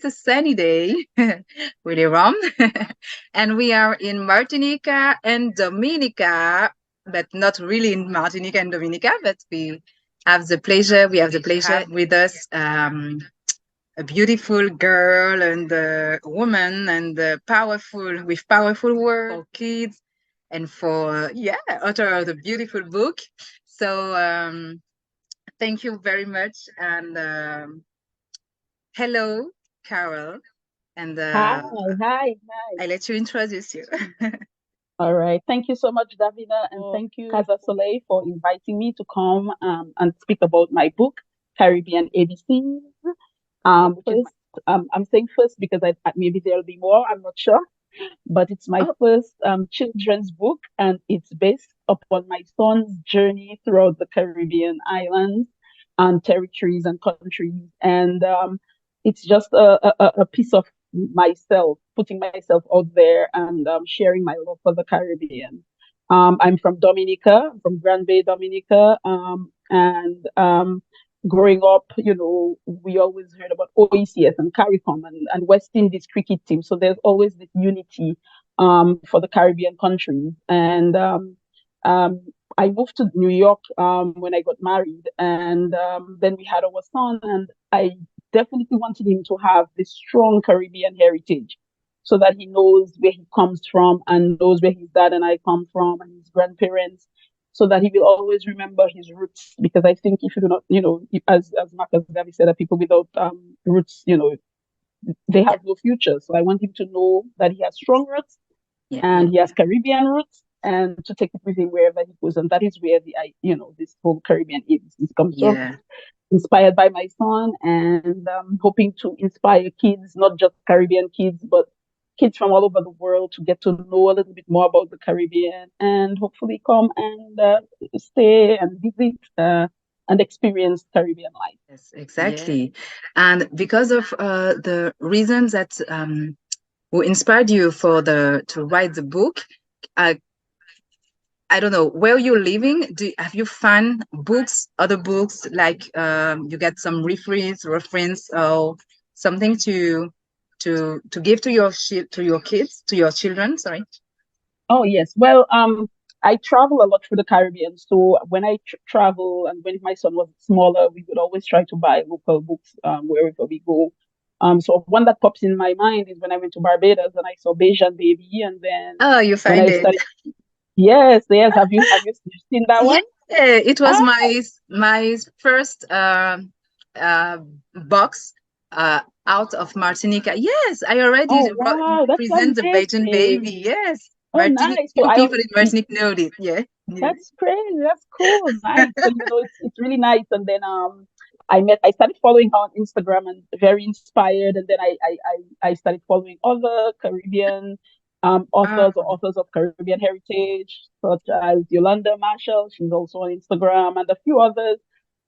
a sunny day, really warm. And we are in Martinica and Dominica, but not really in Martinica and Dominica, but we have the pleasure with us, a beautiful girl and a woman and powerful words for kids and for, author of the beautiful book. So thank you very much. And hello, Carol. And Hi, hi, hi. I let you introduce you. All right. Thank you so much, Davina, and thank you, Kaz A Soley, for inviting me to come and speak about my book, Caribbean ABCs. First, I'm saying first because maybe there'll be more. I'm not sure, but it's my first children's book, and it's based upon my son's journey throughout the Caribbean islands and territories and countries, and it's just a piece of myself, putting myself out there and sharing my love for the Caribbean. I'm from Dominica, from Grand Bay, Dominica, and growing up, we always heard about OECS and Caricom and West Indies cricket team. So there's always this unity for the Caribbean countries. And I moved to New York when I got married, and then we had our son, and I definitely wanted him to have this strong Caribbean heritage so that he knows where he comes from and knows where his dad and I come from and his grandparents, so that he will always remember his roots. Because I think if you do not, as Marcus Garvey said, that people without roots, they have no future. So I want him to know that he has strong roots and he has Caribbean roots, and to take it with him wherever he goes. And that is where this whole Caribbean is comes from, inspired by my son, and hoping to inspire kids, not just Caribbean kids, but kids from all over the world, to get to know a little bit more about the Caribbean and hopefully come and stay and visit and experience Caribbean life. Yes, exactly. And because of the reasons that who inspired you to write the book, uh, I don't know where you're living. Have you found other books, like you get some reference, or something to give to your children? Sorry. Oh yes. Well, I travel a lot through the Caribbean. So when I travel, and when my son was smaller, we would always try to buy local books wherever we go. So one that pops in my mind is when I went to Barbados and I saw Bajan Baby, and then Oh, you when find I it. started, yes, yes. Have you seen that Yeah, one? it was Ah, my first box out of Martinica. Yes, I already oh wow, that's present the Bajan baby. amazing. Yes, Oh Martinique. nice. So Few people in Martinique know it. Yeah, yeah. that's crazy. That's cool. Nice. So it's really nice. And then I started following her on Instagram and very inspired. And then I started following other Caribbean Ah, authors or authors of Caribbean heritage, such as Yolanda Marshall. She's also on Instagram, and a few others.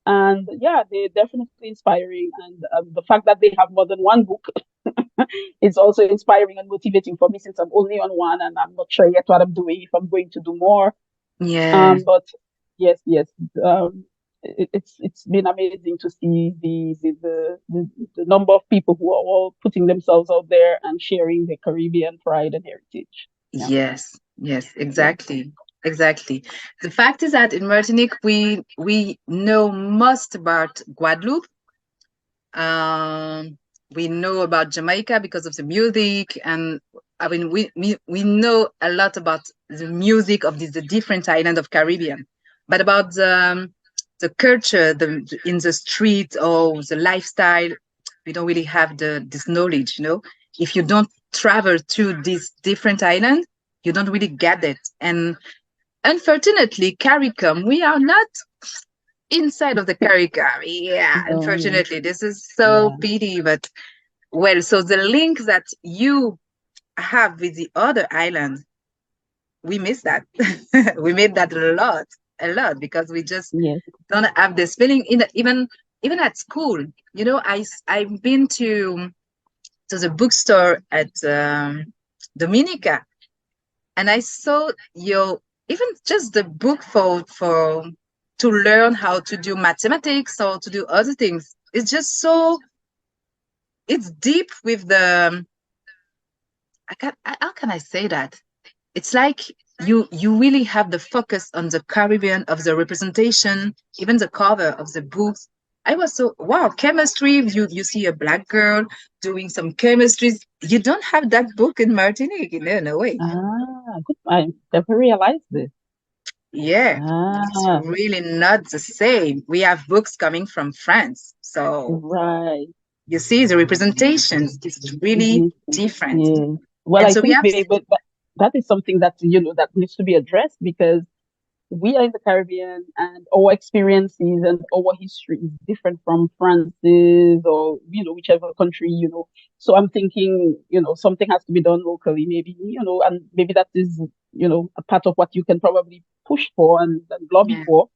And yeah, they're definitely inspiring. And the fact that they have more than one book is also inspiring and motivating for me, since I'm only on one and I'm not sure yet what I'm doing, if I'm going to do more. yeah. But yes, yes, it's been amazing to see the number of people who are all putting themselves out there and sharing their Caribbean pride and heritage. Yeah, Yes, yes, yeah. exactly. Exactly. The fact is that in Martinique we know most about Guadeloupe. Um, we know about Jamaica because of the music, and I mean we know a lot about the music of the different island of Caribbean, but about the culture, in the street or the lifestyle, we don't really have this knowledge. If you don't travel to these different islands, you don't really get it. And unfortunately, Caricom, we are not inside of the Caricom. Yeah, No, no, unfortunately, this is so yeah, pity. But well, so the link that you have with the other islands, we miss that. We made that a lot, because we just yes. don't have this feeling. Even at school, I've been to the bookstore at Dominica, and I saw your even just the book for to learn how to do mathematics or to do other things. It's just so it's deep with the how can I say that? It's like you really have the focus on the Caribbean of the representation, even the cover of the books. I was so wow, chemistry. You see a black girl doing some chemistry. You don't have that book in Martinique, no way. Good. I never realized this. Yeah, it's really not the same. We have books coming from France, so right. You see, the representation is really different. Yeah. Well, And I so we think have but that is something that that needs to be addressed, because we are in the Caribbean and our experiences and our history is different from France's, or whichever country. So I'm thinking, something has to be done locally, maybe, and maybe that is, a part of what you can probably push for and lobby for.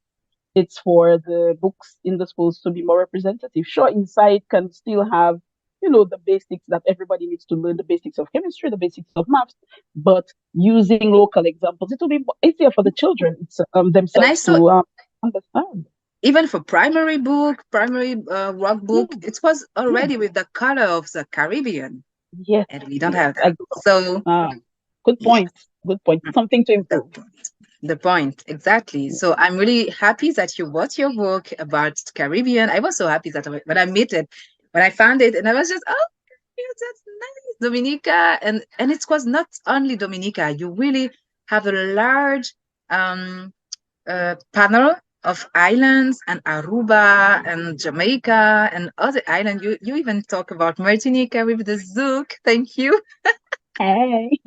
It's for the books in the schools to be more representative. Sure, inside can still have, the basics that everybody needs to learn, the basics of chemistry, the basics of maths, but using local examples, it will be easier for the children themselves to understand. Even for primary workbook, it was already with the color of the Caribbean. Yes. And we don't have that. So good point. Good point. Something to improve. The point, exactly. So I'm really happy that you bought your book about Caribbean. I was so happy that when I met it, when I found it, and I was just, oh, that's nice, Dominica. And it was not only Dominica. You really have a large panel of islands, and Aruba and Jamaica and other islands. You even talk about Martinique with the Zouk. Thank you. Hey,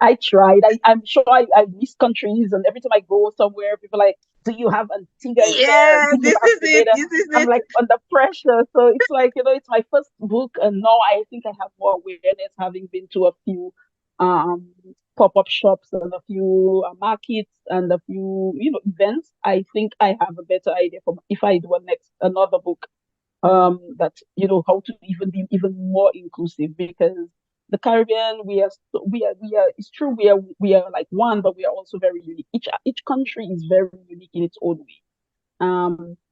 I tried. I'm sure I miss countries, and every time I go somewhere, people are like, "Do you have Antigua in there? Yeah, Did you have Grenada?" This is I'm it. like under pressure. So it's like, it's my first book, and now I think I have more awareness, having been to a few pop-up shops and a few markets and a few events. I think I have a better idea for if I do another book, that how to even be even more inclusive, because the Caribbean, it's true, we are like one, but we are also very unique. Each country is very unique in its own way.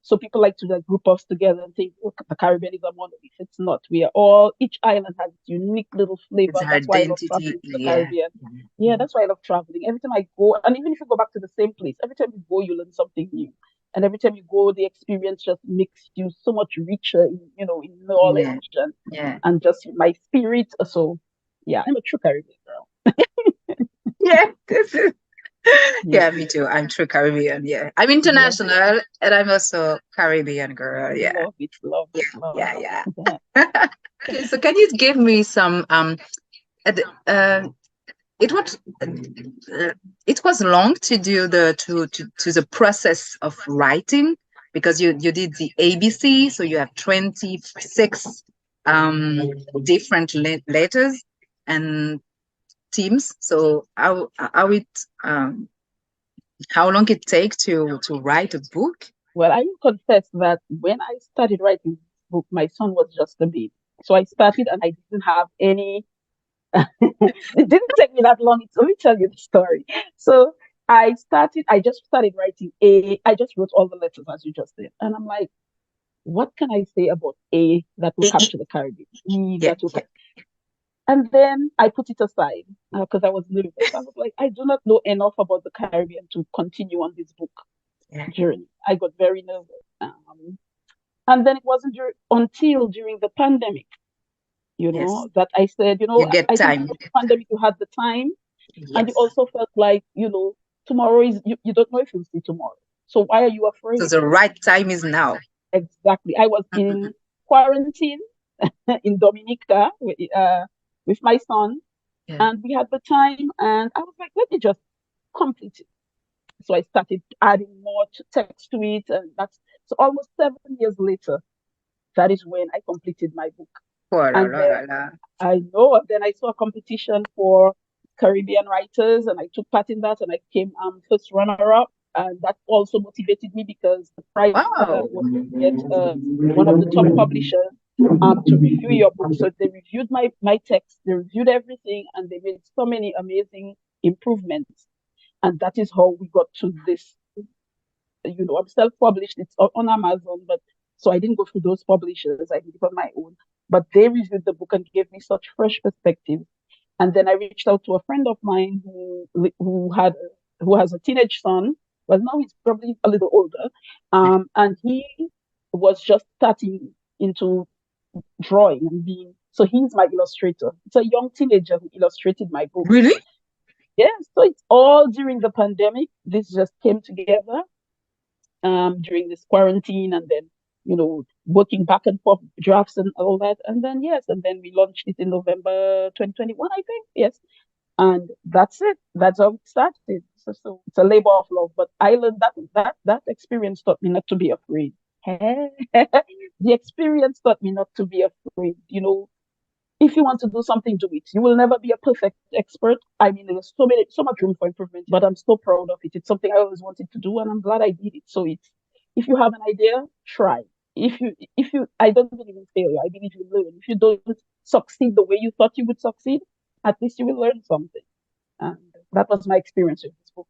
So people like to like group us together and think, look, the Caribbean is a monolith. It's not. Each island has its unique little flavor. That's why I love traveling to the Caribbean. Yeah, that's why I love traveling. Every time I go, and even if you go back to the same place, every time you go, you learn something new. And every time you go, the experience just makes you so much richer in knowledge and just my spirit. So yeah, I'm a true Caribbean girl. Yeah, yeah, me too. I'm true Caribbean. Yeah, I'm international, and I'm also Caribbean girl. Yeah, love it. Yeah. Okay, so can you give me some it was long to do the process of writing, because you did the ABC, so you have 26 different letters and teams. So how long it take to write a book? Well, I will confess that when I started writing this book, my son was just a baby. So I started and I didn't have any. It didn't take me that long. Let me tell you the story. So I just started writing A. I just wrote all the letters as you just did. And I'm like, what can I say about A that will capture the Caribbean? E that will capture. And then I put it aside because I was nervous. I was like, I do not know enough about the Caribbean to continue on this book journey. I got very nervous. And then it wasn't until during the pandemic, that I said, I think during the pandemic you had the time, and you also felt like, tomorrow is, you don't know if you'll see tomorrow. So why are you afraid? So the right time is now. Exactly. I was in quarantine in Dominica with my son, and we had the time, and I was like, let me just complete it. So I started adding more text to it, and that's so almost 7 years later, that is when I completed my book. And then, I know. And then I saw a competition for Caribbean writers, and I took part in that, and I came first runner-up, and that also motivated me because the prize was to get one of the top publishers to review your book. So they reviewed my text, they reviewed everything, and they made so many amazing improvements. And that is how we got to this. I'm self-published. It's on Amazon, but so I didn't go through those publishers. I did it on my own. but they reviewed the book and gave me such fresh perspective. And then I reached out to a friend of mine who has a teenage son. Well, now he's probably a little older, and he was just starting into drawing and being. So he's my illustrator. It's a young teenager who illustrated my book. Really? Yes. So it's all during the pandemic. This just came together during this quarantine, and then working back and forth drafts and all that, and then we launched it in November 2021, I think. Yes. And that's it. That's how it started. So it's a labor of love. But I learned that experience taught me not to be afraid. The experience taught me not to be afraid. If you want to do something, do it. You will never be a perfect expert. I mean, there's so much room for improvement, but I'm so proud of it. It's something I always wanted to do, and I'm glad I did it. So if you have an idea, try. I don't believe in failure. I believe you learn. If you don't succeed the way you thought you would succeed, at least you will learn something. And that was my experience with this book.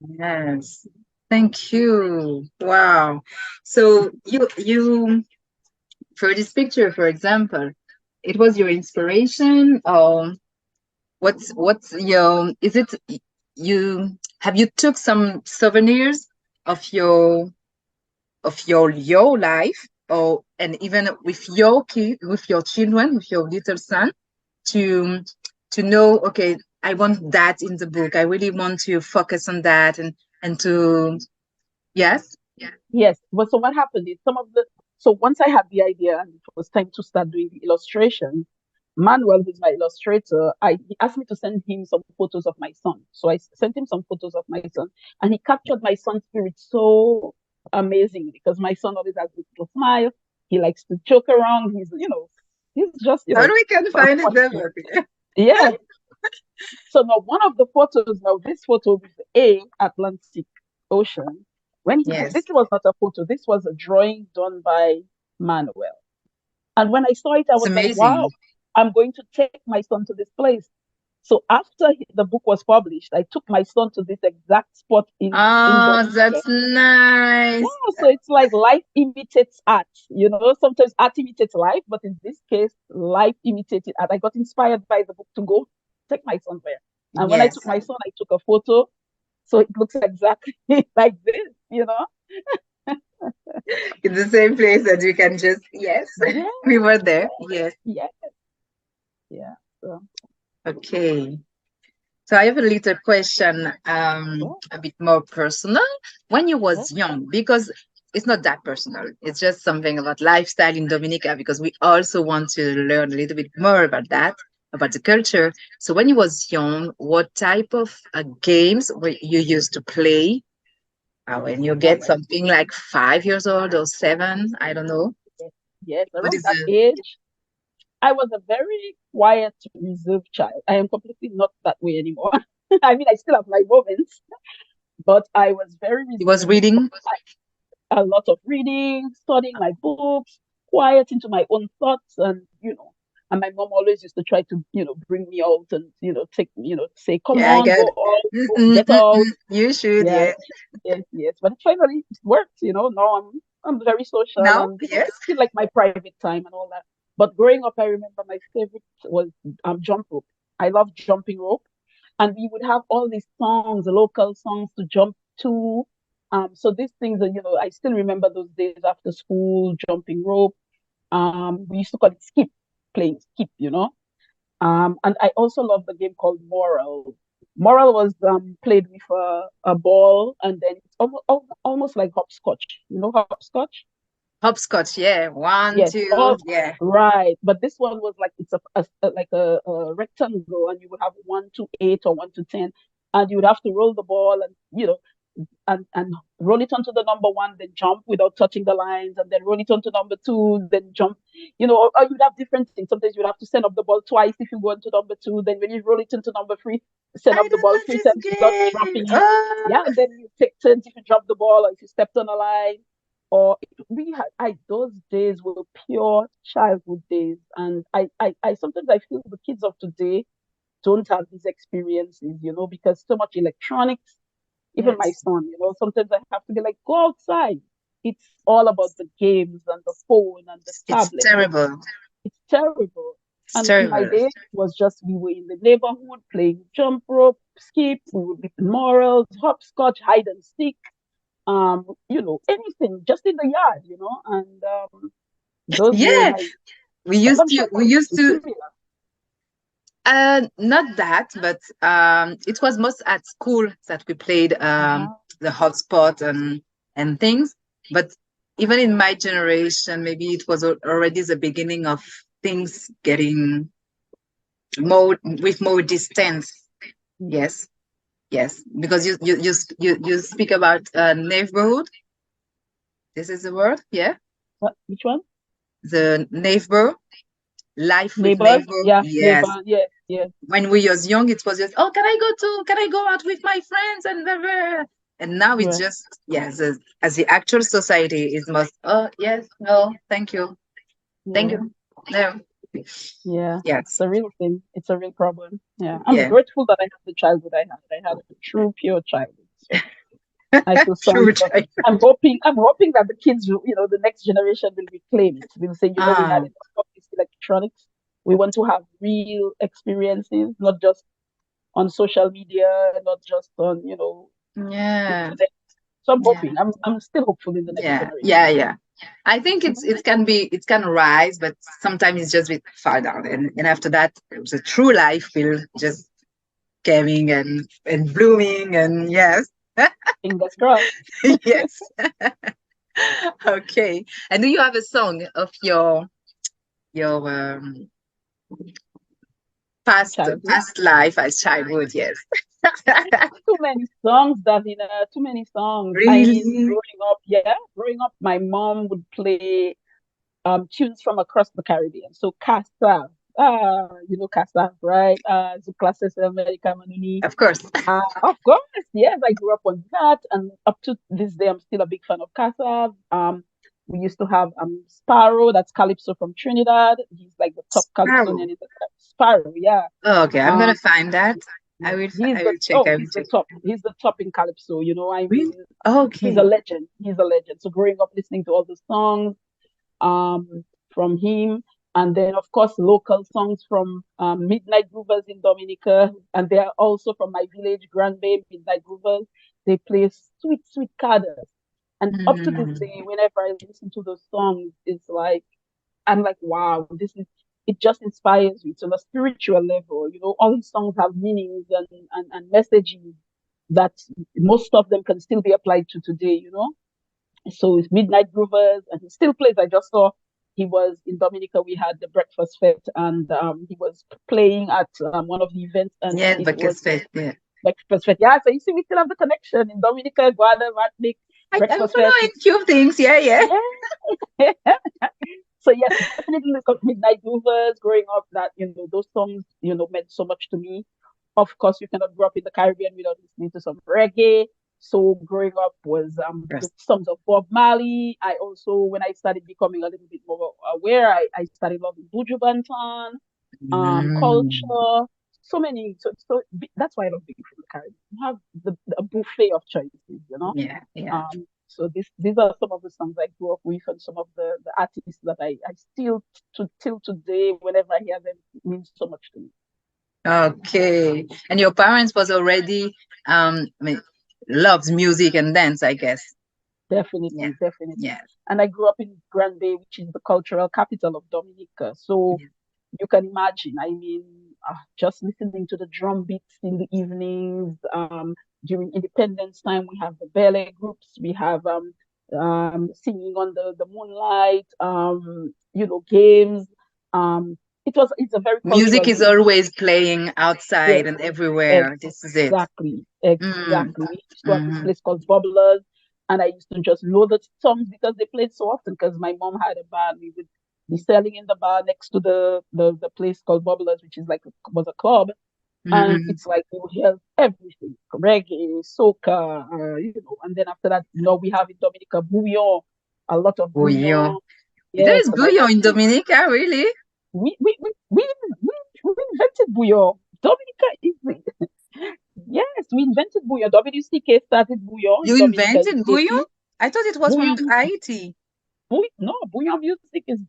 Yes. Thank you. Wow. So you for this picture, for example, it was your inspiration, or what's your, is it, you took some souvenirs of your life, or and even with your children, with your little son, to know, okay, I want that in the book. I really want to focus on that, and to, yes. Yes. Well, so what happened is so once I had the idea and it was time to start doing the illustration, Manuel, who's my illustrator, he asked me to send him some photos of my son. So I sent him some photos of my son, and he captured my son's spirit so amazingly, because my son always has this little smile. He likes to joke around. He's just, How we can find it there? Yeah. So now one of the photos, this photo with the Atlantic Ocean, this was not a photo, this was a drawing done by Manuel. And when I saw it, I was like, wow, I'm going to take my son to this place. So after the book was published, I took my son to this exact spot in Dominica. That's nice. Yeah, so it's like life imitates art. Sometimes art imitates life, but in this case, life imitated art. I got inspired by the book to go take my son there. And when I took my son, I took a photo. So it looks exactly like this, In the same place that you can just, we were there. Yes. Yeah. So. Okay. So I have a little question, a bit more personal. When you was young, because it's not that personal, it's just something about lifestyle in Dominica, because we also want to learn a little bit more about that, about the culture. So when you was young, what type of games were you used to play? When you get something like 5 years old or 7, I don't know. Yes, around that age, I was a very quiet, reserved child. I am completely not that way anymore. I mean, I still have my moments, but I was very reserved. You was reading? A lot of reading, studying my books, quiet into my own thoughts, and and my mom always used to try to, bring me out and, take, say, come on, go out, get out. You should, yes. But finally it worked, now I'm very social, and feel like my private time and all that. But growing up, I remember my favorite was jump rope. I love jumping rope, and we would have all these songs, local songs to jump to. So these things are, I still remember those days after school, jumping rope. We used to call it skip, playing skip, And I also love the game called Moral. Moral was played with a ball, and then it's almost like hopscotch. You know hopscotch? Hopscotch, yeah. 1, 2, yeah. Right, but this one was like it's like a rectangle, and you would have 1 to 8 or 1 to 10, and you would have to roll the ball, and and roll it onto the number 1, then jump without touching the lines, and then roll it onto number 2, then jump. Or you'd have different things. Sometimes you'd have to send up the ball twice if you go into number 2. Then when you roll it into number 3, send up the ball 3 times without dropping it. Yeah, and then you take turns if you drop the ball or if you stepped on a line. Or those days were pure childhood days, and I sometimes I feel the kids of today don't have these experiences, because so much electronics. Even my son, sometimes I have to be like, go outside. It's all about the games and the phone and the tablet. It's terrible. terrible. It's And in my terrible. day, it was just we were in the neighborhood playing jump rope, skip, we would be morals, hopscotch, hide and seek, anything, just in the yard, and those were Yeah, my. we But used I'm to sure we yours used is to similar. not that, but it was most at school that we played the hotspot and things. But even in my generation, maybe it was already the beginning of things getting more distance. Yes, yes, because you speak about neighborhood. This is the word, yeah. Which one? The neighbor, life with Neighbors? neighbor. Yeah, Yes. neighbor. Yes, yes. When we was young, it was just, oh, can I go out with my friends and blah, blah. And now it's Right. just, yes, as the actual society is most, oh, yes, no, thank you, thank Yeah. you, no, Yeah. yes, It's a real thing. It's a real problem. Yeah. I'm yeah, grateful that I had the childhood I had. I had a true, pure childhood. So I feel sorry true. for. I'm hoping that the kids, the next generation will reclaim it. Will say, we had Ah, enough of this electronics. We want to have real experiences, not just on social media, not just on, yeah, internet. So I'm yeah, hoping. I'm still hopeful in the next yeah, generation. yeah, yeah. I think it can rise, but sometimes it's just a bit far down, and after that, the true life will just coming and blooming, and yes. Fingers crossed. Yes. Okay. And do you have a song of your Childhood. past life as childhood? Yes. Too many songs, Davina. Too many songs. I mean, Really? growing up, my mom would play tunes from across the Caribbean. So Casa, Casa, right? Zuclases America Manuni. Of course. Of course, yes, I grew up on that, and up to this day, I'm still a big fan of Casa. We used to have Sparrow, that's Calypso from Trinidad. He's like the top Sparrow. Calypsonian in the Sparrow, yeah. Oh, okay, I'm gonna Um, find that. yeah, I will check. I will he's the check. top. He's the top in Calypso. I Really? mean, he's a Okay. legend. He's a legend. So growing up listening to all the songs from him, and then of course local songs from Midnight Groovers in Dominica, and they are also from my village, Grand Bay Midnight Groovers. They play sweet, sweet cadres. And up to this Mm, day, whenever I listen to those songs, it's like I'm like, wow, it just inspires you to a spiritual level. All these songs have meanings and messages that most of them can still be applied to today. So it's Midnight Groovers, and he still plays. I just saw he was in Dominica. We had the breakfast fete, and he was playing at one of the events, and yes, it was breakfast fest. Yeah. breakfast fete. Yeah, so you see, we still have the connection in Dominica, Guada, Martinique, I'm breakfast fete. following few things. Yeah, yeah. Yeah. So yes, definitely look up Midnight Groovers. Growing up, that those songs meant so much to me. Of course, you cannot grow up in the Caribbean without listening to some reggae. So growing up was the Yes. songs of Bob Marley. I also, when I started becoming a little bit more aware, I started loving Buju Banton, Mm, culture. So many. That's why I love being from the Caribbean. You have a buffet of choices. yeah, yeah. So these are some of the songs I grew up with, and some of the artists that I still till today, whenever I hear them, it means so much to me. Okay. And your parents was already I mean loves music and dance, I guess. Yeah. Definitely, definitely. Yeah. And I grew up in Grand Bay, which is the cultural capital of Dominica. So Yeah. you can imagine, I mean, just listening to the drum beats in the evenings. During Independence time, we have the ballet groups. We have singing on the moonlight. Games. Um, it's a very Music cultural is village. always playing Yes, outside and everywhere. This is it. exactly, Mm, exactly. We used to have this hmm. place called Bubblers, and I used to just know the songs because they played so often. Because my mom had a bar, we would be selling in the bar next to the place called Bubblers, which is was a club, and Hmm. it's like we would hear everything, reggae, soca, and then after that, we have in Dominica Bouillon, a lot of Bouillon. Bouillon. There Yes, is because I bouillon love in food. Dominica, really? We invented bouillon. Dominica is yes, we invented bouillon. WCK started bouillon in You Dominica in invented bouillon? Haiti. I thought it was from Bouillon, Haiti. no, bouillon music is.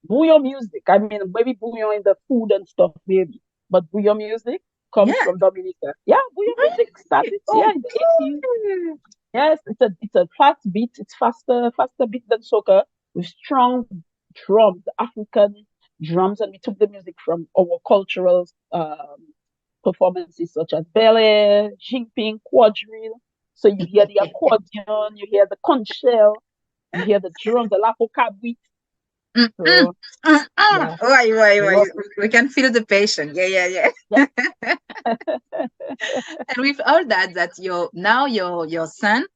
Bouillon music. I mean, maybe Bouillon in the food and stuff, maybe. But Bouillon music comes from Dominica. Yeah, Bouillon music started in the 80s. Yes, it's a fast beat. It's faster beat than soca with strong drums, African drums, and we took the music from our cultural performances such as ballet, jimping, quadrille. So you hear the accordion, you hear the conch shell, you hear the drums, the lapoca beat. So, yeah. Why? We can feel the passion. Yeah. And with all that your son,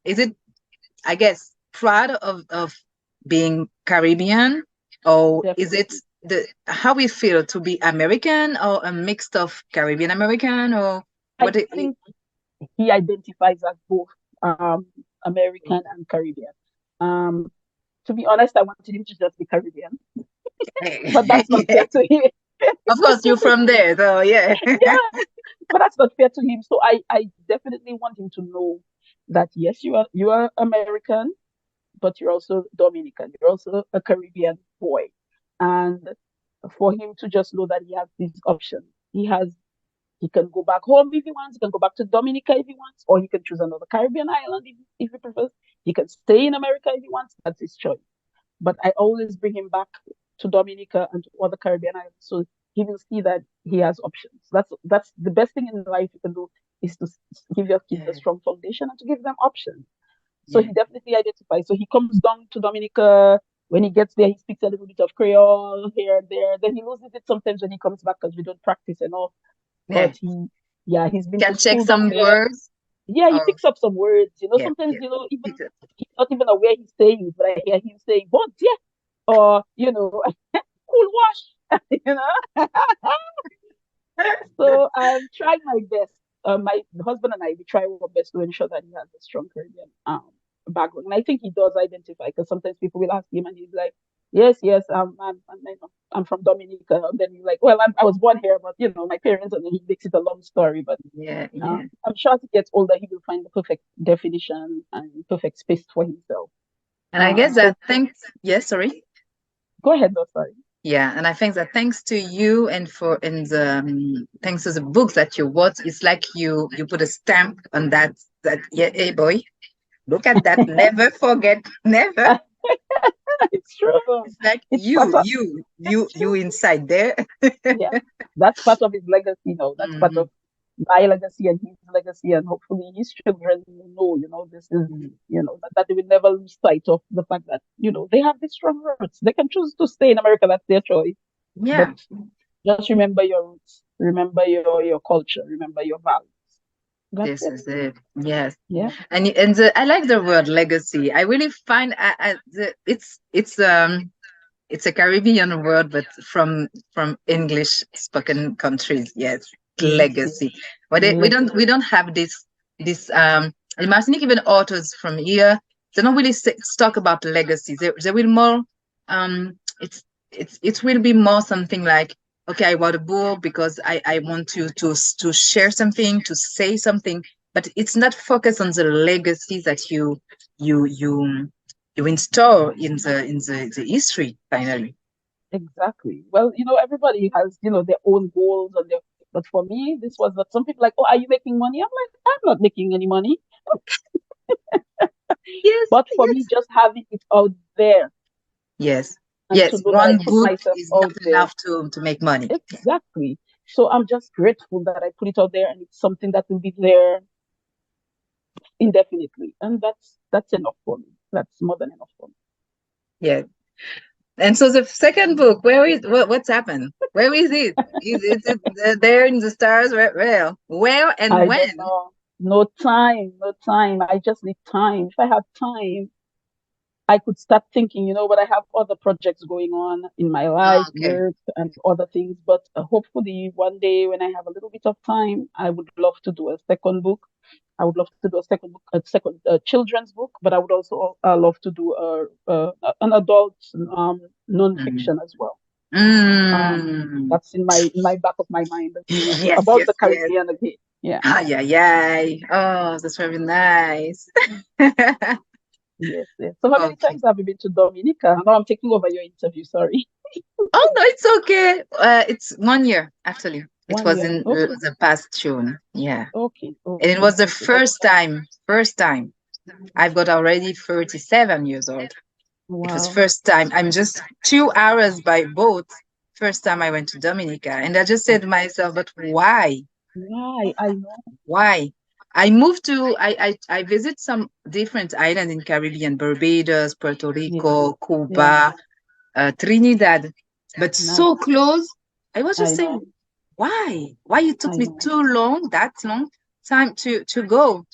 is it, I guess, proud of being Caribbean, or is it how we feel to be American, or a mix of Caribbean American, or what? I think he identifies as both American and Caribbean. To be honest, I wanted him to just be Caribbean, but that's not fair to him. Of course, you're from there, though. Yeah. But that's not fair to him. So I definitely want him to know that yes, you are American, but you're also Dominican. You're also a Caribbean boy, and for him to just know that he has these options. He can go back home if he wants. He can go back to Dominica if he wants, or he can choose another Caribbean island if he prefers. He can stay in America if he wants. That's his choice. But I always bring him back to Dominica and to other Caribbean islands, so he will see that he has options. That's the best thing in life you can do, is to give your kids a strong foundation and to give them options. So he definitely identifies. So he comes down to Dominica. When he gets there, he speaks a little bit of Creole here and there. Then he loses it sometimes when he comes back because we don't practice enough. But he's been can check some words. Yeah, he picks up some words. Sometimes even he's not even aware he's saying it, but I hear him saying "but yeah," or "cool wash," So I'm trying my best. My husband and I, we try our best to ensure that he has a strong Caribbean background. And I think he does identify, because sometimes people will ask him and he's like, yes, I'm from Dominica. And then he's like, well, I was born here, but my parents, and then he makes it a long story. But I'm sure as he gets older, he will find the perfect definition and perfect space for himself. And I guess that yes, sorry. Go ahead, no, sorry. Yeah, and I think that thanks to you and thanks to the books that you wrote, it's like you put a stamp on that hey boy, look at that, never forget, never. It's true. It's like you inside there. Yeah, that's part of his legacy. That's part of my legacy and his legacy, and hopefully his children will know, this is, that they will never lose sight of the fact that, they have these strong roots. They can choose to stay in America, that's their choice. Yeah. But just remember your roots, remember your culture, remember your values. This is it. Yes. Yeah. And I like the word legacy. I really find it's a Caribbean word, but from English spoken countries. Yes. Legacy. But we don't have this in Martinique, even authors from here, they don't really talk about legacy. They will more it will be more something like, okay, I wrote a book because I want you to share something, to say something, but it's not focused on the legacy that you install in the history finally. Exactly. Well, everybody has, their own goals and but for me, this was that some people like, oh, are you making money? I'm like, I'm not making any money. Yes. But for me, just having it out there. Yes. Yes. One book is not enough to make money. Exactly. So I'm just grateful that I put it out there, and it's something that will be there indefinitely. And that's enough for me. That's more than enough for me. Yeah. And so the second book, what's happened? Where is it? Is it there in the stars? Where and I when? Don't know. No time. I just need time. If I had time, I could start thinking, but I have other projects going on in my life, work and other things. But hopefully one day when I have a little bit of time, I would love to do a second book. I would love to do a second children's book, but I would also love to do an adult non-fiction as well. That's in my back of my mind. About the Caribbean again. Yeah. Oh, that's very nice. Yes, yes. So how many times have you been to Dominica? Now I'm taking over your interview, sorry. Oh no, it's okay. It's 1 year actually. It 1 was year. in Okay. the past June. Yeah. Okay. And it Okay. was the Okay. first time. I've got already 37 years old. It was Wow. first time. I'm just 2 hours by boat. First time I went to Dominica. And I just said to myself, but why? Why? I know. Why? I moved to I visit some different islands in Caribbean, Barbados, Puerto Yeah. Rico, Yeah. Cuba, Trinidad, but Nice. so close. I was just I saying, know. why? Why it took I me know. too long, that long time to go?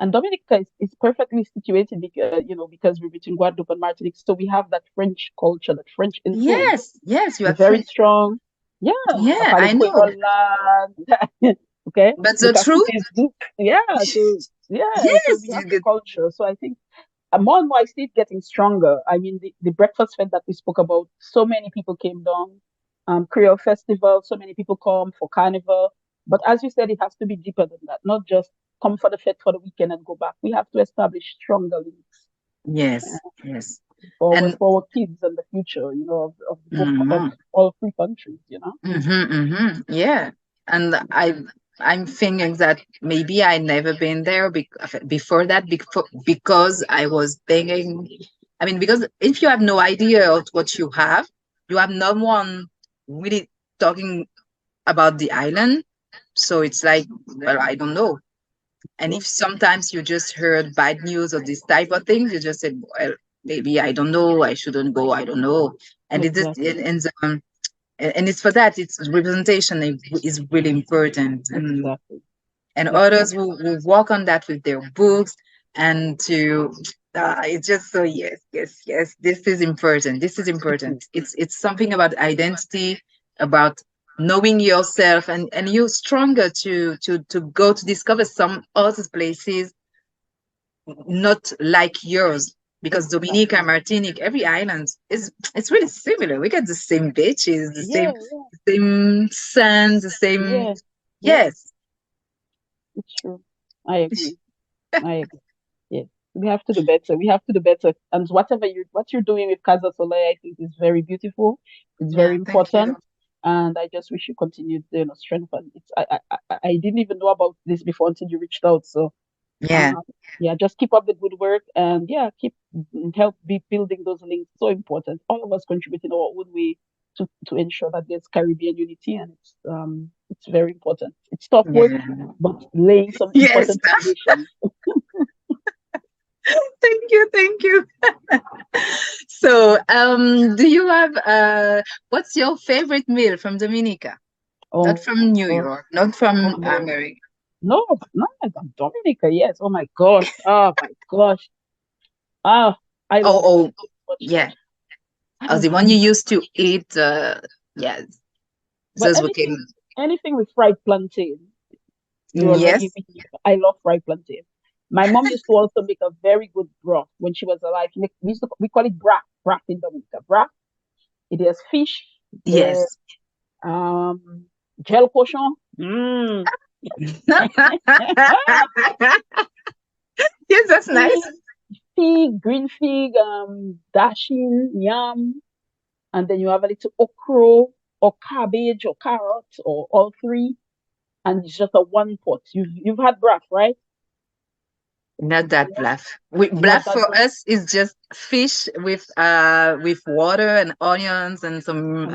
And Dominica is perfectly situated because because we're between Guadeloupe and Martinique, so we have that French culture, that French influence. Yes, yes, you We're have very French. strong. Yeah, Yeah, parler I know. okay, But le the truth, Facebook. So yes, we have you the get culture. So I think more and more I see it getting stronger. I mean, the breakfast fest that we spoke about, so many people came down. Creole Festival, so many people come for Carnival. But as you said, it has to be deeper than that, not just come for the fete for the weekend and go back. We have to establish stronger links yes, yes. for And our kids and the future, of mhm, all three countries. yeah. And I'm thinking that maybe I never been there before that because I was thinking, I mean, because if you have no idea of what you have no one really talking about the island. So it's like, well, I don't know. And True. if sometimes you just heard bad news or this type of things, you just said, well, maybe I don't know, I shouldn't go, I don't know. And it is Exactly. and it's for that it's representation is really important, Exactly. and Yep. others will work on that with their books and to it's just so yes, yes, yes, this is important, this is It is. important. It's something about identity, about knowing yourself, and you're stronger to go to discover some other places not like yours, because Dominica, Exactly. Martinique, every island is it's really similar. We got the same beaches, the Yeah, same sand, the same. yeah, yeah. Yes. It's true. I agree. I agree. Yes. We have to do better. We have to do better. And what you're doing with Kaz A Soley, I think is very beautiful. It's very Yeah. Thank you. important. And I just wish you continued, strengthen. I didn't even know about this before until you reached out. So Yeah. uh, yeah, just keep up the good work and yeah, help be building those links. So important. All of us contributing our own way to ensure that there's Caribbean unity, and it's very important. It's tough work, Yeah. but laying some Yes. important foundations. Thank you. Thank you. So, do you have what's your favorite meal from Dominica? Not Oh my from New gosh. York, not from Oh no. America. No, no, Dominica, yes. Oh my gosh. Oh my gosh. Ah, I Oh, love food oh, so much. yeah. I Oh, love the one you food. used to eat. Yes, But those anything became. anything with fried plantain, you already Yes. win. I love fried plantain. My mom used to also make a very good broth when she was alive. We call it broth in Dominica. Broth. It has fish, there's Yes. gel cochon. Mm. Yes, that's fig, nice. green fig, dashing, yam, and then you have a little okra or cabbage or carrot or all three, and it's just a one pot. You've had broth, right? Not that bluff. Not Bluff that for broth. us is just fish with water and onions and some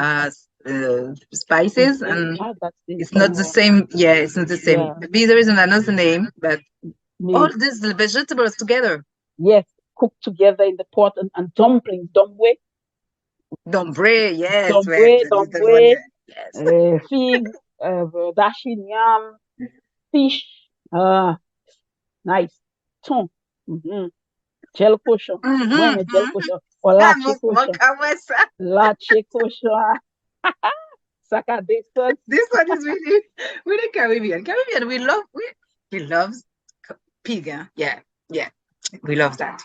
Um, spices, and that's the it's not the oh same. Yeah, it's not the same. yeah, Maybe there is another name, but all made these vegetables together. yes, cooked together in the pot and dumplings, Dombre, yes, well, that is the one. dumbwe, Yes. fig, dashing yam, fish. Ah, nice. Thon. Mm-hmm. Gel cochon. Moi, mais gel Mm-hmm. cochon. Or lache cochon. Lache cochon. Saka de sauce. This one is really, really Caribbean. Caribbean, we love pig. Huh? Yeah, yeah, we love that.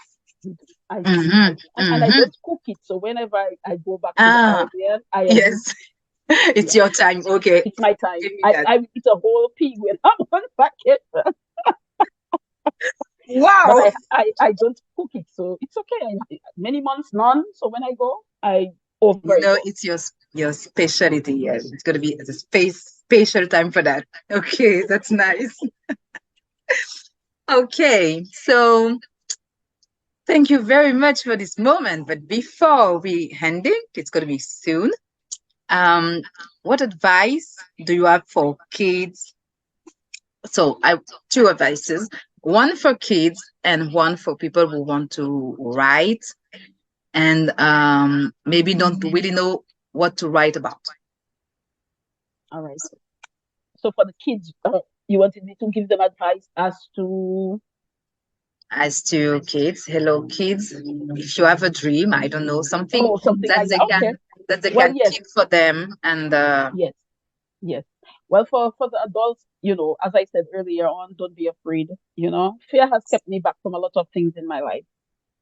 I do. I Mm-hmm. do. And I Mm-hmm. don't cook it. So whenever I go back to the Ah, Caribbean, I am, yes, it's yeah, your time. Okay, it's my time. give me that. I eat a whole pig when I'm on vacation. Wow. But I don't cook it, so it's okay. Many months none. So when I go, I over You it know, all. it's your specialty. Yeah. It's gonna be a special time for that. Okay, that's nice. Okay, so thank you very much for this moment. But before we end it, it's gonna be soon. Um, what advice do you have for kids? So I two advices, one for kids and one for people who want to write and maybe don't really know what to write about. All right. So for the kids, you wanted me to give them advice as to As to kids, hello kids, if you have a dream, I don't know, something something that like they that. can Okay. that they Well, can yes, keep for them and yes, yes. Well, for the adults, as I said earlier on, don't be afraid. Fear has kept me back from a lot of things in my life.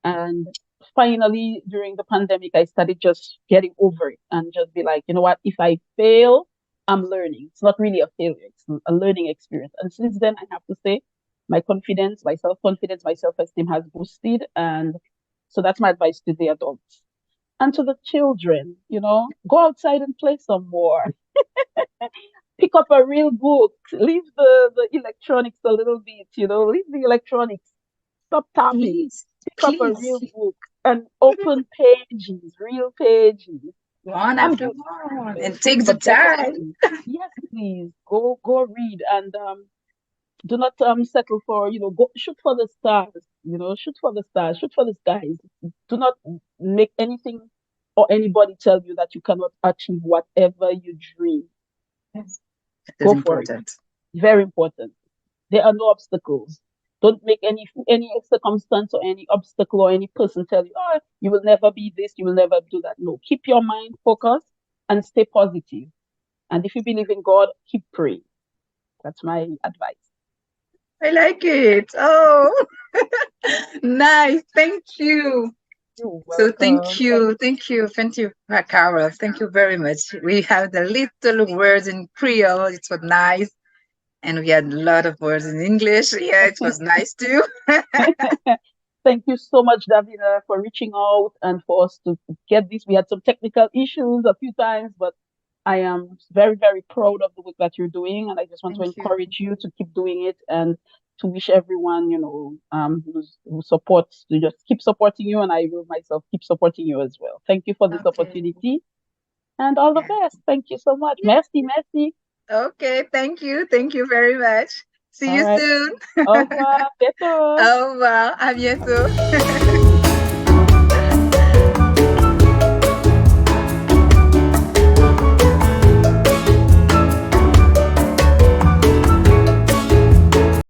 And finally, during the pandemic, I started just getting over it and just be like, you know what? If I fail, I'm learning. It's not really a failure, it's a learning experience. And since then, I have to say, my confidence, my self confidence, my self esteem has boosted. And so that's my advice to the adults. And to the children, go outside and play some more. Pick up a real book. Leave the electronics a little bit, leave the electronics. Stop tapping. please, Pick up a real please, book and open pages, real pages. one I'm after joking, one and take the but time. definitely, yes, please go read and do not settle for go shoot for the stars. Shoot for the stars, shoot for the skies. Do not make anything or anybody tell you that you cannot achieve whatever you dream. Yes, it is Go for it. important. Very important. There are no obstacles. Don't make any circumstance or any obstacle or any person tell you, oh, you will never be this, you will never do that. No, keep your mind focused and stay positive. And if you believe in God, keep praying. That's my advice. I like it. Oh, nice. Thank you. You're So welcome. thank you, Carol. Thank you very much. We have the little words in Creole. It was nice. And we had a lot of words in English. Yeah, it was nice too. Thank you so much, Davina, for reaching out and for us to get this. We had some technical issues a few times, but I am very, very proud of the work that you're doing. And I just want to Thank you. encourage you to keep doing it and to wish everyone, who supports, to just keep supporting you. And I will myself keep supporting you as well. Thank you for this Okay. opportunity and all the Yeah. best. Thank you so much. Merci, merci. Okay. Thank you. Thank you very much. See All you right. soon. Au revoir. Bientôt. Au revoir. À bientôt.